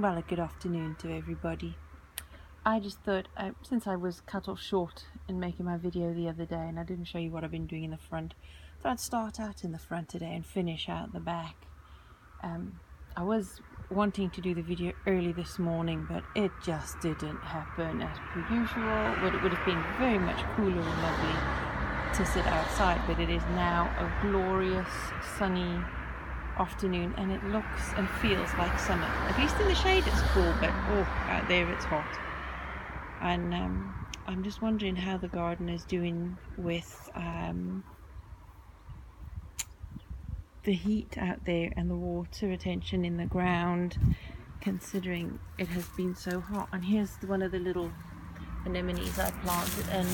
Well, a good afternoon to everybody. I just thought, since I was cut off short in making my video the other day and I didn't show you what I've been doing in the front, so I'd start out in the front today and finish out the back. I was wanting to do the video early this morning, but it just didn't happen as per usual. It would have been very much cooler and lovely to sit outside, but it is now a glorious sunny afternoon and it looks and feels like summer. At least in the shade it's cool, but out there it's hot. And I'm just wondering how the garden is doing with the heat out there and the water retention in the ground, considering it has been so hot. And here's one of the little anemones I planted, and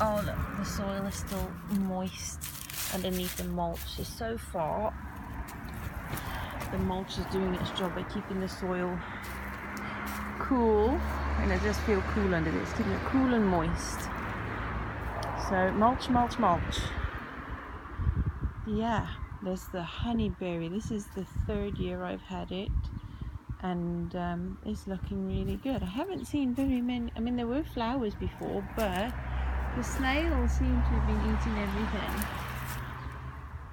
oh look, the soil is still moist underneath the mulch. So far the mulch is doing its job by keeping the soil cool, and it does feel cool under this, keeping it cool and moist. So mulch. Yeah, there's the honeyberry. This is the third year I've had it, and it's looking really good. I haven't seen very many. I mean, there were flowers before, but the snails seem to have been eating everything.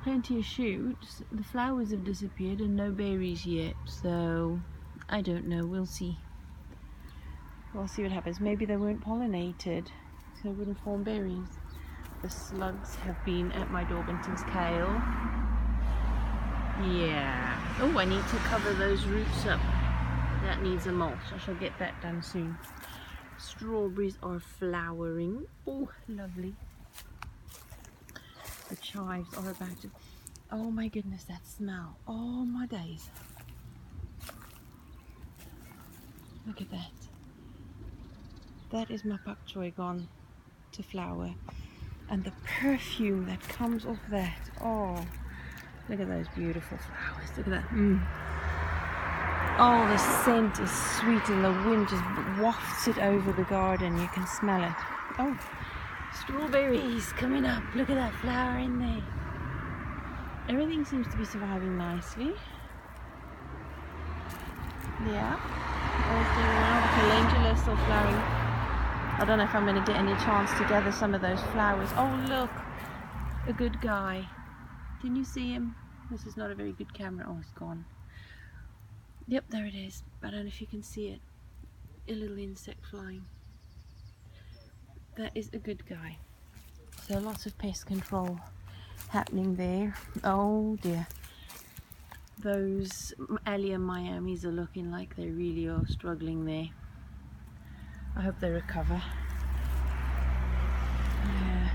Plenty of shoots. The flowers have disappeared and no berries yet, so I don't know. We'll see. We'll see what happens. Maybe they weren't pollinated, so it wouldn't form berries. The slugs have been at my Daubenton's kale. Yeah. Oh, I need to cover those roots up. That needs a mulch. I shall get that done soon. Strawberries are flowering. Oh, lovely. The chives are about to... Oh my goodness, that smell. Oh my days. Look at that. That is my pak choi gone to flower. And the perfume that comes off that. Oh, look at those beautiful flowers. Look at that. Oh, the scent is sweet and the wind just wafts it over the garden. You can smell it. Oh, strawberries coming up. Look at that flower in there. Everything seems to be surviving nicely. Yeah. Calendula still flowering. I don't know if I'm going to get any chance to gather some of those flowers. Oh, look. A good guy. Didn't you see him? This is not a very good camera. Oh, it's gone. Yep, there it is. I don't know if you can see it. A little insect flying. That is a good guy. So lots of pest control happening there. Oh dear. Those Allia Miamis are looking like they really are struggling there. I hope they recover. Yeah.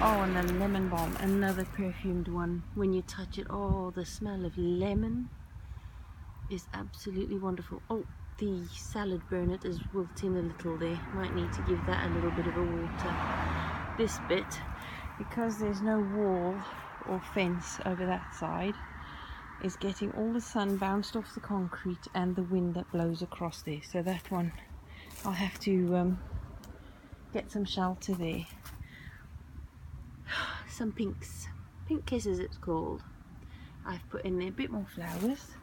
Oh, and the lemon balm, another perfumed one. When you touch it, oh, the smell of lemon is absolutely wonderful. Oh, the salad burnet is wilting a little there. Might need to give that a little bit of a water. This bit, because there's no wall or fence over that side, is getting all the sun bounced off the concrete and the wind that blows across there. So that one, I'll have to get some shelter there. Some pinks. Pink kisses it's called. I've put in there a bit more flowers.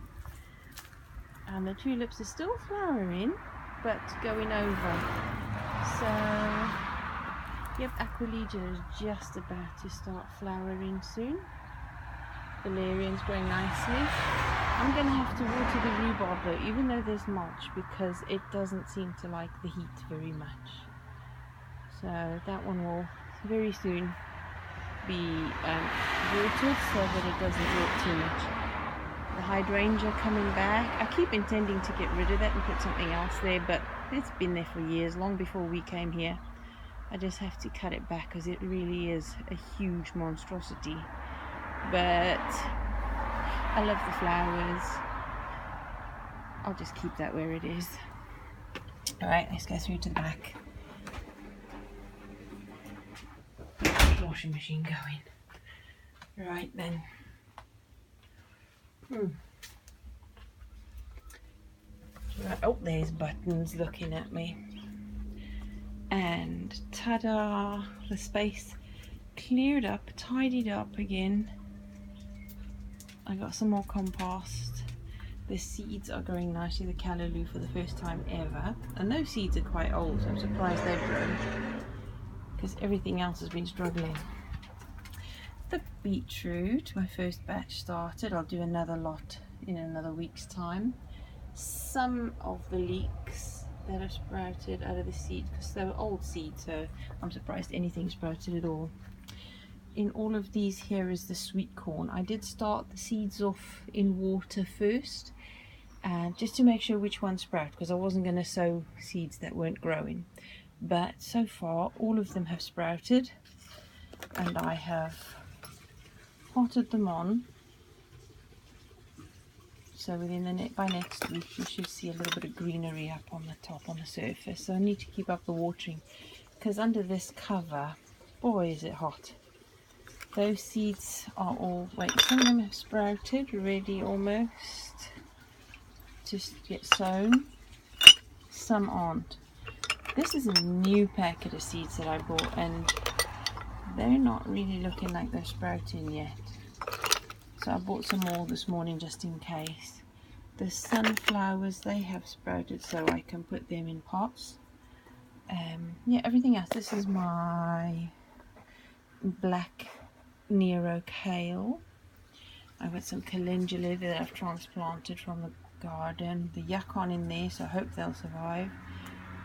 And the tulips are still flowering, but going over. So, yep, Aquilegia is just about to start flowering soon. Valerian's growing nicely. I'm going to have to water the rhubarb though, even though there's mulch, because it doesn't seem to like the heat very much. So that one will very soon be watered so that it doesn't wilt too much. The hydrangea coming back. I keep intending to get rid of that and put something else there, but it's been there for years, long before we came here. I just have to cut it back because it really is a huge monstrosity. But I love the flowers. I'll just keep that where it is. Alright, let's go through to the back. Washing machine going. Right then. Oh, there's Buttons looking at me. And ta-da! The space cleared up, tidied up again. I got some more compost. The seeds are growing nicely, the callaloo for the first time ever. And those seeds are quite old, so I'm surprised they've grown, because everything else has been struggling. The beetroot, my first batch started. I'll do another lot in another week's time. Some of the leeks that have sprouted out of the seeds, because they were old seeds, so I'm surprised anything sprouted at all. In all of these here is the sweet corn. I did start the seeds off in water first, and just to make sure which ones sprout, because I wasn't going to sow seeds that weren't growing. But so far all of them have sprouted, and I have potted them on. So by next week you should see a little bit of greenery up on the top, on the surface. So I need to keep up the watering, because under this cover, boy is it hot. Those seeds are all, some of them have sprouted, ready almost to get sown. Some aren't. This is a new packet of seeds that I bought, and they're not really looking like they're sprouting yet. So I bought some more this morning just in case. The sunflowers, they have sprouted, so I can put them in pots. Yeah, everything else. This is my black Nero kale. I've got some calendula that I've transplanted from the garden. The yacon in there, so I hope they'll survive.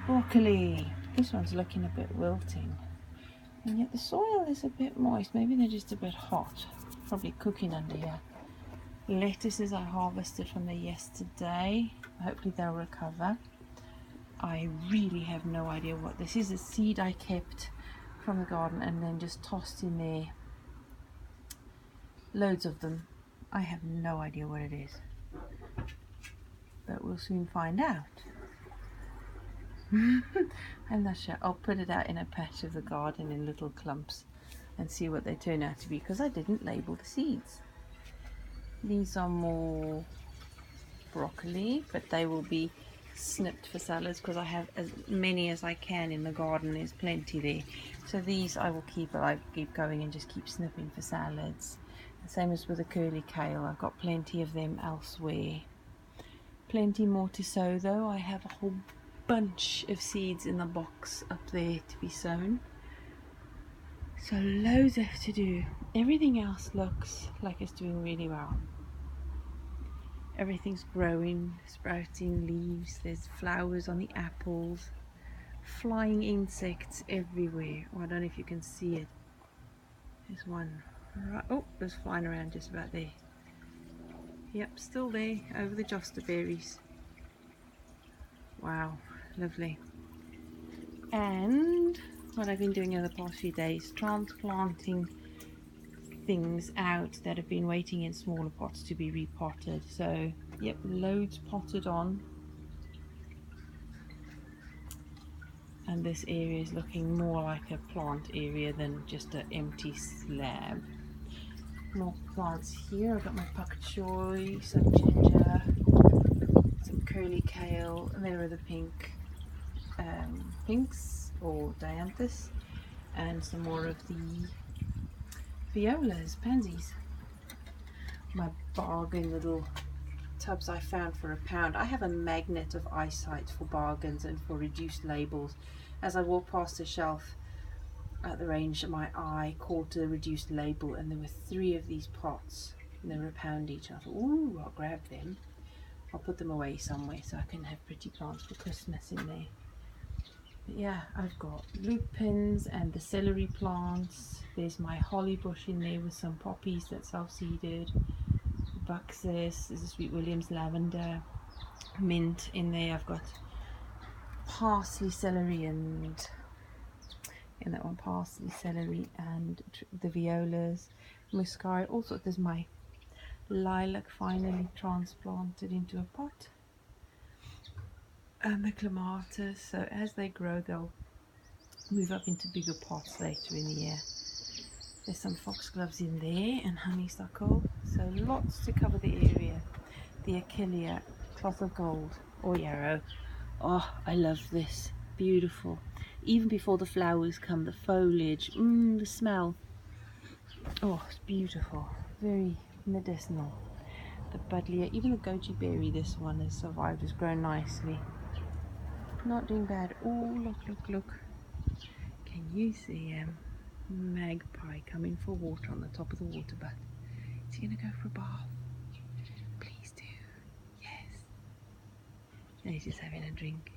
Broccoli. This one's looking a bit wilting. And yet the soil is a bit moist. Maybe they're just a bit hot. Probably cooking under here. Lettuces I harvested from there yesterday. Hopefully they'll recover. I really have no idea what this is. A seed I kept from the garden and then just tossed in there. Loads of them. I have no idea what it is, but we'll soon find out. I'm not sure. I'll put it out in a patch of the garden in little clumps and see what they turn out to be, because I didn't label the seeds. These are more broccoli, but they will be snipped for salads, because I have as many as I can in the garden. There's plenty there, so these I will keep. I keep going and just keep snipping for salads. The same as with the curly kale. I've got plenty of them elsewhere. Plenty more to sow though. I have a whole bunch of seeds in the box up there to be sown, so loads left to do. Everything else looks like it's doing really well. Everything's growing, sprouting leaves. There's flowers on the apples. Flying insects everywhere. Oh, I don't know if you can see it. There's one right, oh, there's flying around just about there. Yep, still there over the josta berries. Wow, lovely. And what I've been doing over the past few days, transplanting things out that have been waiting in smaller pots to be repotted. So yep, loads potted on, and this area is looking more like a plant area than just an empty slab. More plants here. I've got my pak choy, some ginger, some curly kale, and there are the pinks or dianthus, and some more of the violas, pansies. My bargain little tubs I found for £1. I have a magnet of eyesight for bargains and for reduced labels. As I walked past the shelf at the range, my eye caught a reduced label, and there were 3 of these pots, and they were £1 each. I thought, ooh, I'll grab them. I'll put them away somewhere so I can have pretty plants for Christmas in there. But yeah, I've got lupins and the celery plants. There's my holly bush in there with some poppies that self-seeded. Buxus, there's a Sweet Williams lavender, mint in there. I've got parsley, celery, and in that one, parsley, celery, and the violas, muscari, all sorts. There's my lilac finally transplanted into a pot, and the clematis. So as they grow, they'll move up into bigger pots later in the year. There's some foxgloves in there and honeysuckle, so lots to cover the area. The achillea, cloth of gold, or yarrow. Oh, I love this. Beautiful. Even before the flowers come, the foliage, the smell. Oh, it's beautiful. Very medicinal. the buddleia, even the goji berry, this one has survived, has grown nicely. Not doing bad. Oh, look, look, look. Can you see magpie coming for water on the top of the water butt? Is he going to go for a bath? Please do. Yes. No, he's just having a drink.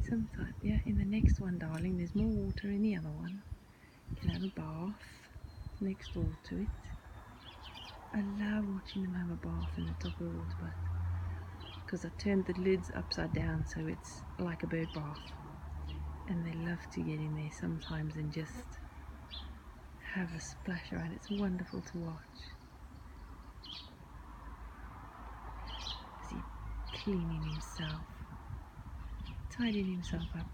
Sometimes, yeah, in the next one, darling, there's more water in the other one. You can have a bath next door to it. I love watching them have a bath in the top of the water butt, because I turned the lids upside down so it's like a bird bath, and they love to get in there sometimes and just have a splash around. It's wonderful to watch. Is he cleaning himself, tidying himself up?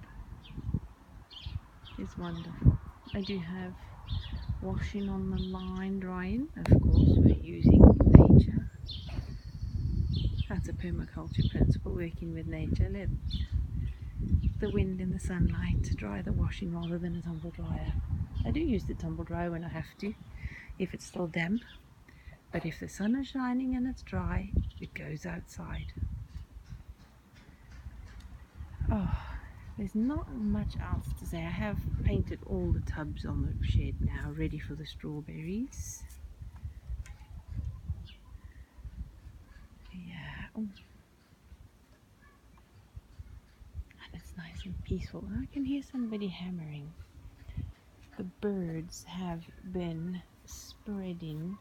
It's wonderful. I do have washing on the line, drying. Of course, we're using nature. That's a permaculture principle, working with nature. Let the wind and the sunlight to dry the washing rather than a tumble dryer. I do use the tumble dryer when I have to, if it's still damp. But if the sun is shining and it's dry, it goes outside. Oh, there's not much else to say. I have painted all the tubs on the shed now, ready for the strawberries. Yeah. Oh. And it's nice and peaceful. I can hear somebody hammering. The birds have been spreading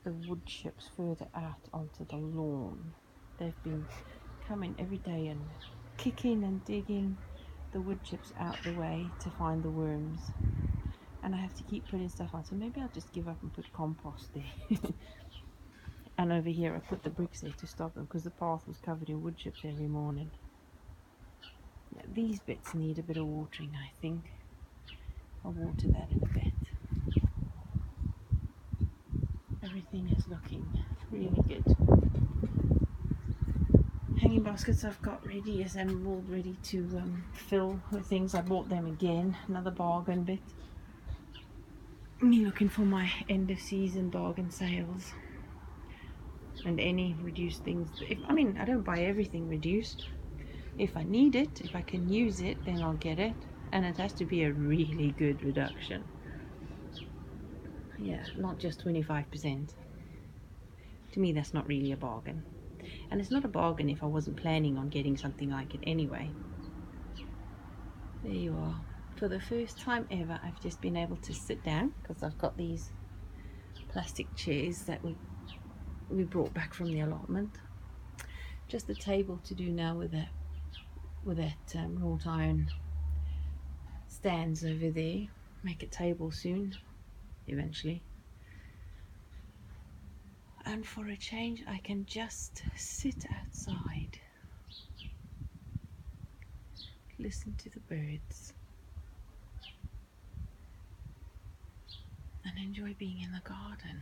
the wood chips further out onto the lawn. They've been coming every day and kicking and digging the wood chips out the way to find the worms, and I have to keep putting stuff on, so maybe I'll just give up and put compost there. And over here I put the bricks there to stop them, because the path was covered in wood chips every morning. Yeah, these bits need a bit of watering, I think. I'll water that in a bit. Everything is looking really good. Hanging baskets I've got ready, assembled, ready to fill with things. I bought them again, another bargain bit. Me looking for my end of season bargain sales and any reduced things. I don't buy everything reduced. If I need it, if I can use it, then I'll get it, and it has to be a really good reduction. Yeah, not just 25%. To me, that's not really a bargain. And it's not a bargain if I wasn't planning on getting something like it anyway. There you are. For the first time ever, I've just been able to sit down, because I've got these plastic chairs that we brought back from the allotment. Just the table to do now with that wrought iron stands over there. Make a table soon, eventually. And for a change, I can just sit outside, listen to the birds, and enjoy being in the garden.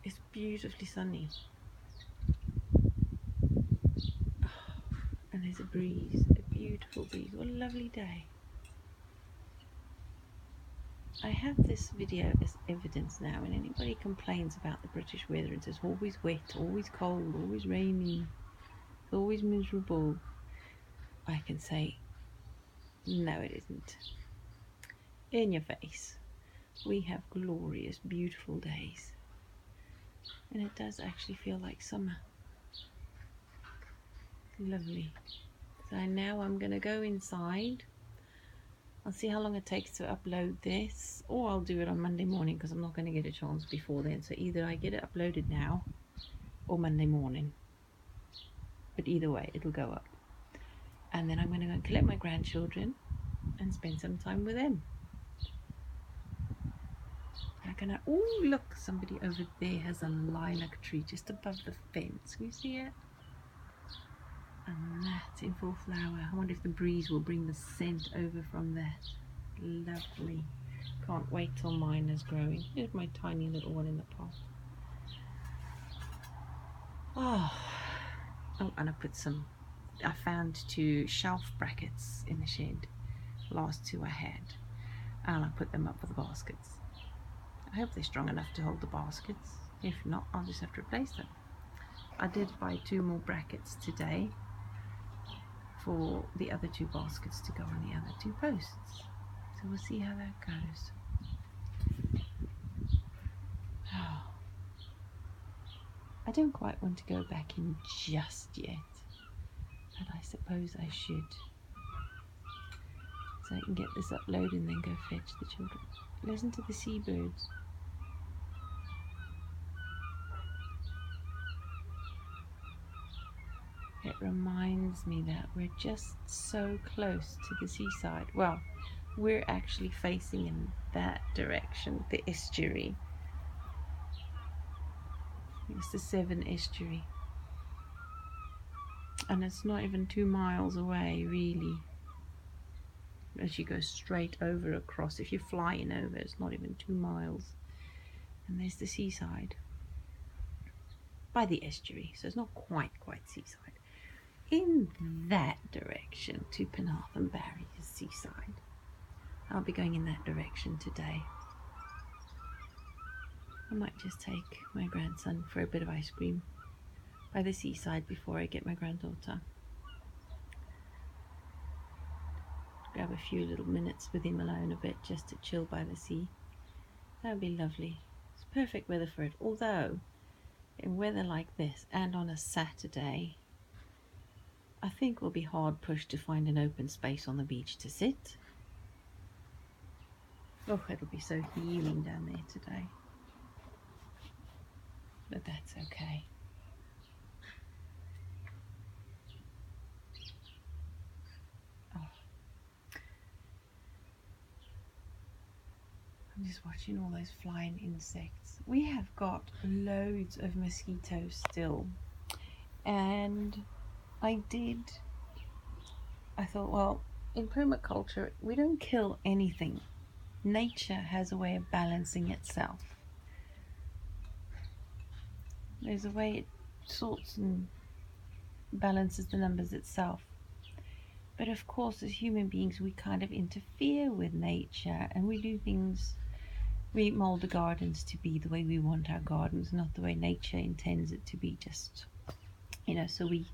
It's beautifully sunny. Oh, and there's a breeze, a beautiful breeze. What a lovely day. I have this video as evidence now, when anybody complains about the British weather and says always wet, always cold, always rainy, always miserable, I can say, no it isn't. In your face. We have glorious, beautiful days. And it does actually feel like summer. Lovely. So now I'm going to go inside. I'll see how long it takes to upload this, or I'll do it on Monday morning, because I'm not going to get a chance before then. So either I get it uploaded now or Monday morning. But either way, it'll go up. And then I'm going to go and collect my grandchildren and spend some time with them. Oh look, somebody over there has a lilac tree just above the fence. Can you see it? And that's in full flower. I wonder if the breeze will bring the scent over from that. Lovely. Can't wait till mine is growing. Here's my tiny little one in the pot. Oh, and I found 2 shelf brackets in the shed. Last 2 I had. And I put them up with the baskets. I hope they're strong enough to hold the baskets. If not, I'll just have to replace them. I did buy 2 more brackets today for the other 2 baskets to go on the other 2 posts. So we'll see how that goes. Oh. I don't quite want to go back in just yet, but I suppose I should. So I can get this uploaded and then go fetch the children. Listen to the seabirds. It reminds me that we're just so close to the seaside. Well, we're actually facing in that direction, the estuary. It's the Severn estuary. And it's not even 2 miles away, really. As you go straight over across, if you're flying over, it's not even 2 miles. And there's the seaside. By the estuary, so it's not quite seaside. In that direction to Penarthun Barry is seaside. I'll be going in that direction today. I might just take my grandson for a bit of ice cream by the seaside before I get my granddaughter. Grab a few little minutes with him alone a bit just to chill by the sea. That would be lovely. It's perfect weather for it. Although, in weather like this and on a Saturday, I think we'll be hard pushed to find an open space on the beach to sit. Oh, it'll be so healing down there today. But that's okay. Oh. I'm just watching all those flying insects. We have got loads of mosquitoes still. And I thought, well, in permaculture, we don't kill anything. Nature has a way of balancing itself. There's a way it sorts and balances the numbers itself. But of course, as human beings, we kind of interfere with nature and we do things, we mold the gardens to be the way we want our gardens, not the way nature intends it to be, just, you know, so we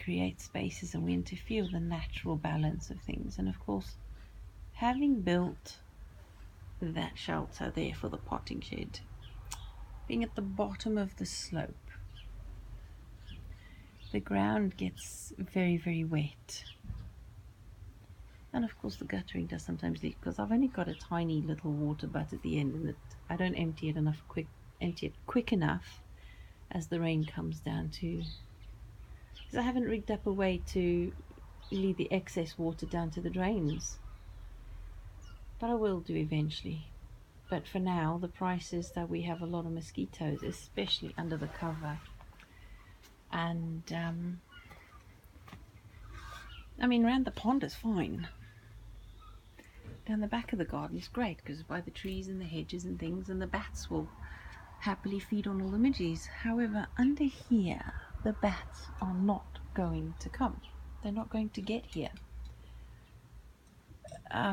create spaces and we interfere with the natural balance of things. And of course, having built that shelter there for the potting shed, being at the bottom of the slope, the ground gets very wet. And of course the guttering does sometimes leak, because I've only got a tiny little water butt at the end, and I don't empty it quick enough as the rain comes down to, because I haven't rigged up a way to lead the excess water down to the drains. But I will do eventually. But for now, the price is that we have a lot of mosquitoes, especially under the cover. And I mean, around the pond is fine. Down the back of the garden is great, because by the trees and the hedges and things, and the bats will happily feed on all the midges. However, under here, the bats are not going to come. They're not going to get here.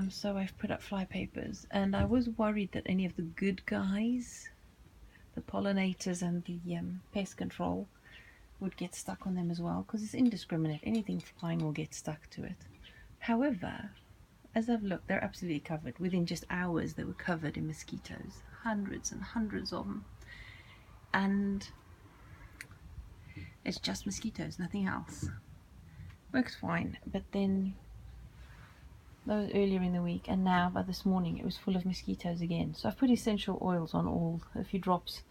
So I've put up fly papers, and I was worried that any of the good guys, the pollinators and the pest control, would get stuck on them as well, because it's indiscriminate. Anything flying will get stuck to it. However, as I've looked, they're absolutely covered. Within just hours, they were covered in mosquitoes. Hundreds and hundreds of them. And it's just mosquitoes, nothing else. Works fine. But then, that was earlier in the week, and now by this morning it was full of mosquitoes again. So I've put essential oils on a few drops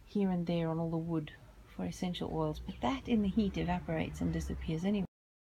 here and there on all the wood for essential oils, but that in the heat evaporates and disappears anyway.